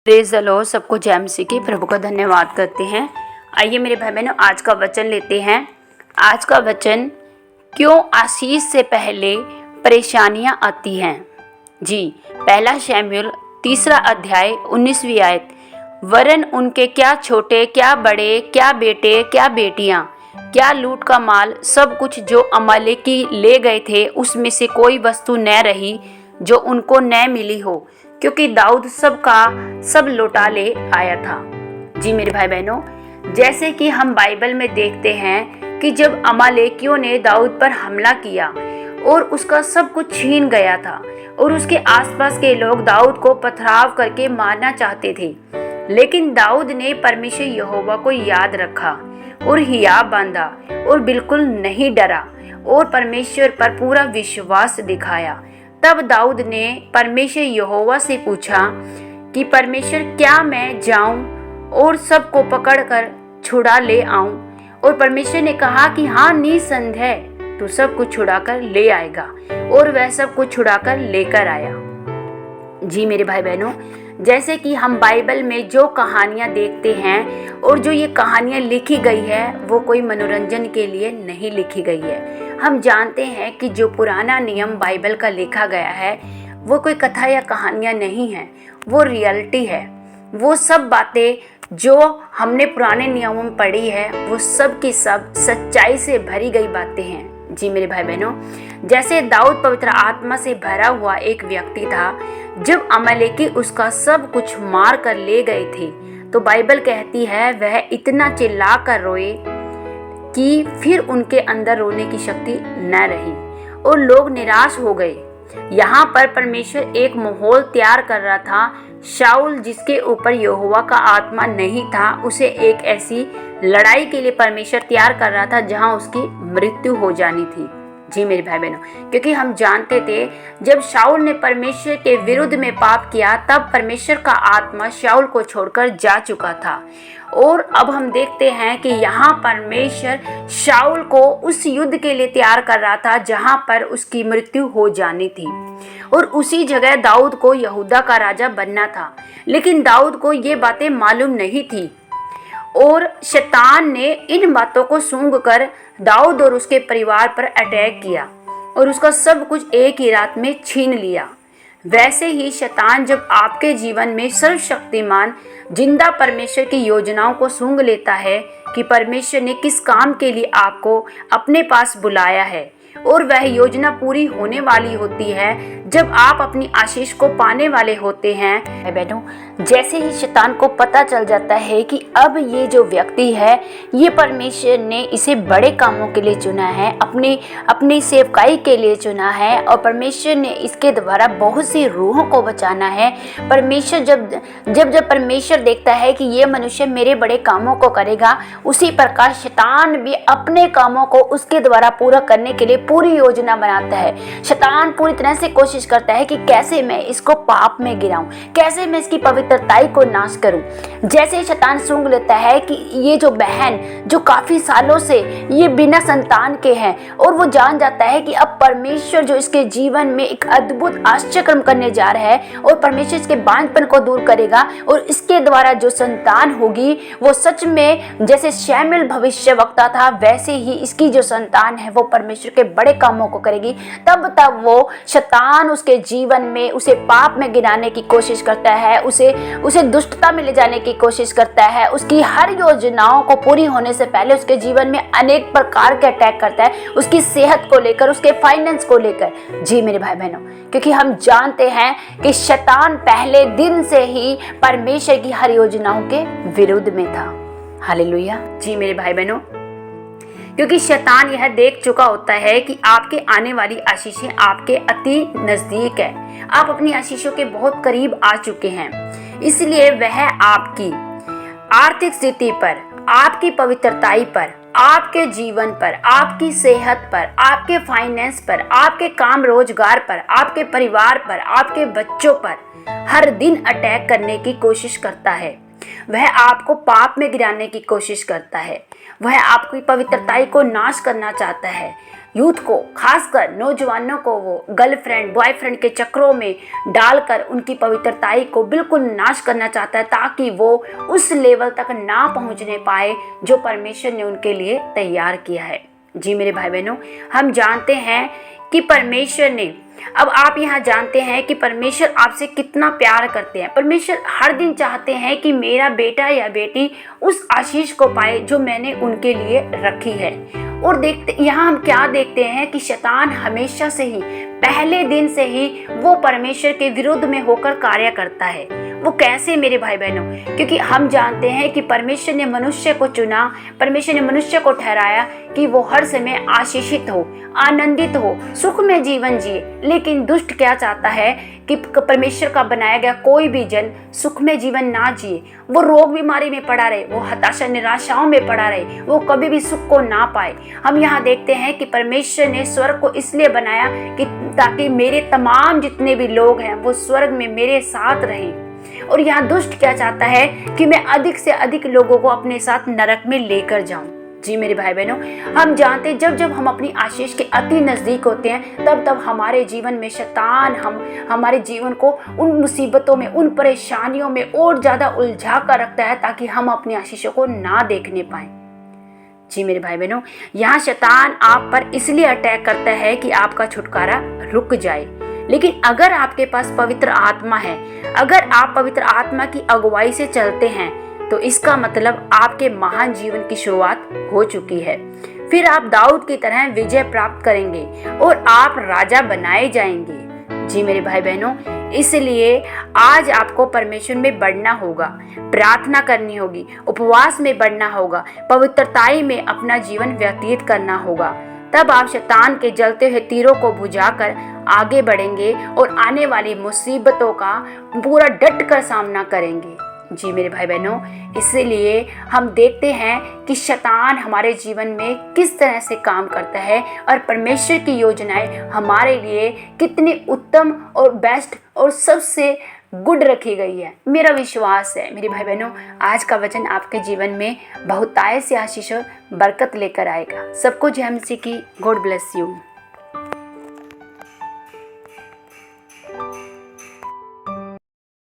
Praise the Lord. सबको जय मसीह की। प्रभु का धन्यवाद करते हैं। आइए मेरे भाई बहनों, आज का वचन लेते हैं। आज का वचन, क्यों आशीष से पहले परेशानियां आती हैं। जी, पहला शमूएल 3 अध्याय 19वीं आयत। वरन उनके क्या छोटे क्या बड़े, क्या बेटे क्या बेटियां, क्या लूट का माल, सब कुछ जो अमालेकी ले गए थे, उसमें से कोई वस्तु न रही जो उनको न मिली हो, क्योंकि दाऊद सब लौटा ले आया था। जी मेरे भाई बहनों, जैसे कि हम बाइबल में देखते हैं कि जब अमालेकियों ने दाऊद पर हमला किया और उसका सब कुछ छीन गया था और उसके आसपास के लोग दाऊद को पथराव करके मारना चाहते थे, लेकिन दाऊद ने परमेश्वर यहोवा को याद रखा और हियाव बांधा और बिल्कुल नहीं डरा और परमेश्वर पर पूरा विश्वास दिखाया। तब दाऊद ने परमेश्वर यहोवा से पूछा कि परमेश्वर, क्या मैं जाऊं और सबको पकड़कर छुड़ा ले आऊं? और परमेश्वर ने कहा कि हाँ, निसंदेह तू सब कुछ छुड़ाकर ले आएगा। और वह सब कुछ छुड़ाकर लेकर आया। जी मेरे भाई बहनों, जैसे कि हम बाइबल में जो कहानियाँ देखते हैं और जो ये कहानियाँ लिखी गई है, वो कोई मनोरंजन के लिए नहीं लिखी गई है। हम जानते हैं कि जो पुराना नियम बाइबल का लिखा गया है, वो कोई कथा या कहानियाँ नहीं है, वो रियलिटी है। वो सब बातें जो हमने पुराने नियमों में पढ़ी है, वो सब की सब सच्चाई से भरी गई बातें हैं। जी मेरे भाई बहनों, जैसे दाऊद पवित्र आत्मा से भरा हुआ एक व्यक्ति था। जब अमालेकी उसका सब कुछ मार कर ले गए थे, तो बाइबल कहती है वह इतना चिल्ला कर रोए कि फिर उनके अंदर रोने की शक्ति न रही और लोग निराश हो गए। यहाँ पर परमेश्वर एक माहौल तैयार कर रहा था। शाऊल, जिसके ऊपर यहोवा का आत्मा नहीं था, उसे एक ऐसी लड़ाई के लिए परमेश्वर तैयार कर रहा था जहाँ उसकी मृत्यु हो जानी थी। जी मेरे भाई बहनों, क्योंकि हम जानते थे जब शाऊल ने परमेश्वर के विरुद्ध में पाप किया, तब परमेश्वर का आत्मा शाऊल को छोड़कर जा चुका था। और अब हम देखते हैं कि यहाँ परमेश्वर शाऊल को उस युद्ध के लिए तैयार कर रहा था जहाँ पर उसकी मृत्यु हो जानी थी। और उसी जगह दाऊद को यहूदा का राजा बनना था, लेकिन दाऊद को ये बातें मालूम नहीं थी। और शैतान ने इन बातों को सूंघकर दाऊद और उसके परिवार पर अटैक किया और उसका सब कुछ एक ही रात में छीन लिया। वैसे ही शैतान जब आपके जीवन में सर्वशक्तिमान जिंदा परमेश्वर की योजनाओं को सूंघ लेता है कि परमेश्वर ने किस काम के लिए आपको अपने पास बुलाया है, और वह योजना पूरी होने वाली होती है जब आप अपनी आशीष को पाने वाले होते हैं। बहनों, जैसे ही शैतान को पता चल जाता है कि अब ये जो व्यक्ति है, ये परमेश्वर ने इसे बड़े कामों के लिए चुना है, अपनी सेवकाई के लिए चुना है, और परमेश्वर ने इसके द्वारा बहुत सी रूहों को बचाना है। परमेश्वर जब परमेश्वर देखता है कि ये मनुष्य मेरे बड़े कामों को करेगा, उसी प्रकार शैतान भी अपने कामों को उसके द्वारा पूरा करने के लिए पूरी योजना बनाता है। शैतान पूरी तरह से कोशिश करता है कि कैसे मैं इसको पाप में गिराऊं, कैसे मैं इसकी पवित्रताई को नाश करूं। जैसे शैतान सूंघ लेता है कि ये जो बहन जो काफी सालों से ये बिना संतान के हैं, और वो जान जाता है कि अब परमेश्वर जो इसके जीवन में एक अद्भुत आश्चर्य करने जा रहा है, और परमेश्वर इसके बांझपन को दूर करेगा, और इसके द्वारा जो संतान होगी वो सच में जैसे शमूएल भविष्यवक्ता था, वैसे ही इसकी जो संतान है वो परमेश्वर के बड़े कामों को करेगी। तब वो शैतान उसके जीवन में उसे पाप में गिराने की कोशिश करता है, उसे दुष्टता में ले जाने की कोशिश करता है, उसकी हर योजनाओं को पूरी होने से पहले उसके जीवन में अनेक प्रकार के अटैक करता है, उसकी सेहत को लेकर, उसके फाइनेंस को लेकर। जी मेरे भाई बहनों, क्योंकि हम जानते हैं कि शैतान पहले दिन से ही परमेश्वर की हर योजनाओं के विरुद्ध में था। हालेलुया। जी मेरे भाई बहनों, क्योंकि शैतान यह देख चुका होता है कि आपके आने वाली आशीषें आपके अति नजदीक है, आप अपनी आशीषों के बहुत करीब आ चुके हैं, इसलिए वह आपकी आर्थिक स्थिति पर, आपकी पवित्रताई पर, आपके जीवन पर, आपकी सेहत पर, आपके फाइनेंस पर, आपके काम रोजगार पर, आपके परिवार पर, आपके बच्चों पर हर दिन अटैक करने की कोशिश करता है। वह आपको पाप में गिराने की कोशिश करता है, वह आपकी पवित्रताई को नाश करना चाहता है। यूथ को, खासकर नौजवानों को वो गर्लफ्रेंड बॉयफ्रेंड के चक्रों में डालकर उनकी पवित्रताई को बिल्कुल नाश करना चाहता है, ताकि वो उस लेवल तक ना पहुंचने पाए जो परमेश्वर ने उनके लिए तैयार किया है। जी मेरे भाई बहनों, हम जानते हैं कि परमेश्वर ने, अब आप यहाँ जानते हैं कि परमेश्वर आपसे कितना प्यार करते हैं। परमेश्वर हर दिन चाहते हैं कि मेरा बेटा या बेटी उस आशीष को पाए जो मैंने उनके लिए रखी है। और देखते यहाँ हम क्या देखते हैं कि शैतान हमेशा से ही, पहले दिन से ही वो परमेश्वर के विरुद्ध में होकर कार्य करता है। वो कैसे मेरे भाई बहनों? क्योंकि हम जानते हैं कि परमेश्वर ने मनुष्य को चुना, परमेश्वर ने मनुष्य को ठहराया कि वो हर समय आशीषित हो, आनंदित हो, सुख में जीवन जिए। लेकिन दुष्ट क्या चाहता है कि परमेश्वर का बनाया गया कोई भी जन सुख में जीवन ना जिए, वो रोग बीमारी में पड़ा रहे, वो हताशा निराशाओं में पड़ा रहे, वो कभी भी सुख को ना पाए। हम यहाँ देखते हैं कि परमेश्वर ने स्वर्ग को इसलिए बनाया कि ताकि मेरे तमाम जितने भी लोग हैं वो स्वर्ग में मेरे साथ रहें। और यहाँ दुष्ट क्या चाहता है कि मैं अधिक से अधिक लोगों को अपने साथ नरक में लेकर जाऊं। जी मेरे भाई बहनों, हम जानते हैं जब जब हम अपनी आशीष के अति नजदीक होते हैं तब तब हमारे जीवन में शैतान हमारे जीवन को उन मुसीबतों में, उन परेशानियों में और ज्यादा उलझा कर रखता है, ताकि हम अपनी आशीषों को ना देखने पाए। जी मेरे भाई बहनों, यहाँ शैतान आप पर इसलिए अटैक करता है कि आपका छुटकारा रुक जाए। लेकिन अगर आपके पास पवित्र आत्मा है, अगर आप पवित्र आत्मा की अगुवाई से चलते हैं, तो इसका मतलब आपके महान जीवन की शुरुआत हो चुकी है। फिर आप दाऊद की तरह विजय प्राप्त करेंगे और आप राजा बनाए जाएंगे। जी मेरे भाई बहनों, इसलिए आज आपको परमेश्वर में बढ़ना होगा, प्रार्थना करनी होगी, उपवास में बढ़ना होगा, पवित्रताई में अपना जीवन व्यतीत करना होगा। तब आप शैतान के जलते हुए तीरों को बुझाकर आगे बढ़ेंगे और आने वाली मुसीबतों का पूरा डट कर सामना करेंगे। जी मेरे भाई बहनों, इसलिए हम देखते हैं कि शैतान हमारे जीवन में किस तरह से काम करता है और परमेश्वर की योजनाएं हमारे लिए कितनी उत्तम और बेस्ट और सबसे गुड रखी गई है। मेरा विश्वास है मेरे भाई बहनों, आज का वचन आपके जीवन में बहुतायत से आशीष और बरकत लेकर आएगा। सबको जय मसीह की। God bless you.